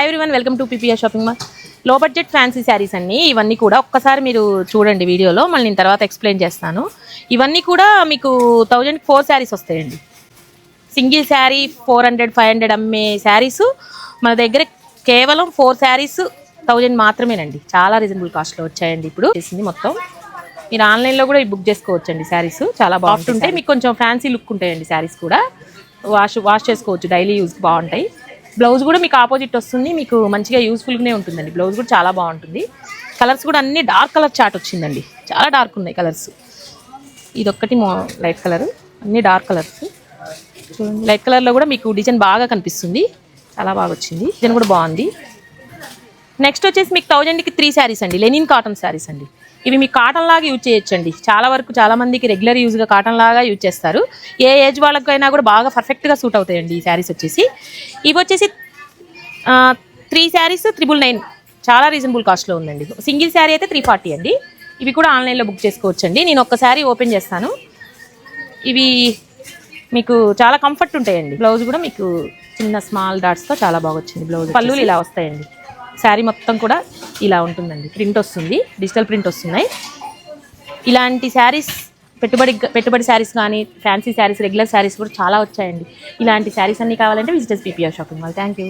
Hi everyone, welcome to PPR shopping mall. లో budget fancy saris అన్ని ఇవన్నీ కూడా ఒక్కసారి మీరు చూడండి వీడియోలో, మళ్ళీ నేను తర్వాత ఎక్స్ప్లెయిన్ చేస్తాను. ఇవన్నీ కూడా మీకు 1000కి 4 శారీస్ వస్తాయండి. సింగిల్ శారీ 400-500 అమ్మే శారీస్ మన దగ్గర కేవలం 4 శారీస్ 1000 మాత్రమేనండి. చాలా రీజనబుల్ కాస్ట్లో వచ్చాయండి. ఇప్పుడు చేసింది మొత్తం మీరు ఆన్లైన్లో కూడా బుక్ చేసుకోవచ్చండి. శారీస్ చాలా బాగుంటుంటాయి, మీకు కొంచెం ఫ్యాన్సీ లుక్ ఉంటాయండి. శారీస్ కూడా వాష్ చేసుకోవచ్చు, డైలీ యూస్కి బాగుంటాయి. బ్లౌజ్ కూడా మీకు ఆపోజిట్ వస్తుంది, మీకు మంచిగా యూస్ఫుల్గానే ఉంటుందండి. బ్లౌజ్ కూడా చాలా బాగుంటుంది. కలర్స్ కూడా అన్ని డార్క్ కలర్ చార్ట్ వచ్చిందండి, చాలా డార్క్ ఉన్నాయి కలర్స్. ఇదొక్కటి లైట్ కలర్, అన్ని డార్క్ కలర్స్. చూడండి, లైట్ కలర్లో కూడా మీకు డిజైన్ బాగా కనిపిస్తుంది, చాలా బాగా వచ్చింది. డిజైన్ కూడా బాగుంది. నెక్స్ట్ వచ్చేసి మీకు 1000కి 3 శారీస్ అండి, లెనిన్ కాటన్ శారీస్ అండి. ఇవి మీకు కాటన్ లాగా యూజ్ చేయొచ్చండి. చాలా మందికి రెగ్యులర్ యూజ్గా కాటన్ లాగా యూజ్ చేస్తారు. ఏ ఏజ్ వాళ్ళకైనా కూడా బాగా పర్ఫెక్ట్గా సూట్ అవుతాయండి ఈ శారీస్ వచ్చేసి. ఇవి వచ్చేసి 3 శారీస్ 999, చాలా రీజనబుల్ కాస్ట్లో ఉందండి. సింగిల్ శారీ అయితే 340 అండి. ఇవి కూడా ఆన్లైన్లో బుక్ చేసుకోవచ్చండి. నేను ఒక్క శారీ ఓపెన్ చేస్తాను. ఇవి మీకు చాలా కంఫర్ట్ ఉంటాయండి. బ్లౌజ్ కూడా మీకు చిన్న స్మాల్ డాట్స్తో చాలా బాగా వచ్చింది. బ్లౌజ్ పళ్ళులు ఇలా వస్తాయండి. శారీ మొత్తం కూడా ఇలా ఉంటుందండి. ప్రింట్ వస్తుంది, డిజిటల్ ప్రింట్ వస్తున్నాయి. ఇలాంటి శారీస్ పెట్టుబడి శారీస్ కానీ ఫ్యాన్సీ శారీస్, రెగ్యులర్ శారీస్ కూడా చాలా వచ్చాయండి. ఇలాంటి శారీస్ అన్నీ కావాలంటే visitors PPR shopping mall. Thank you.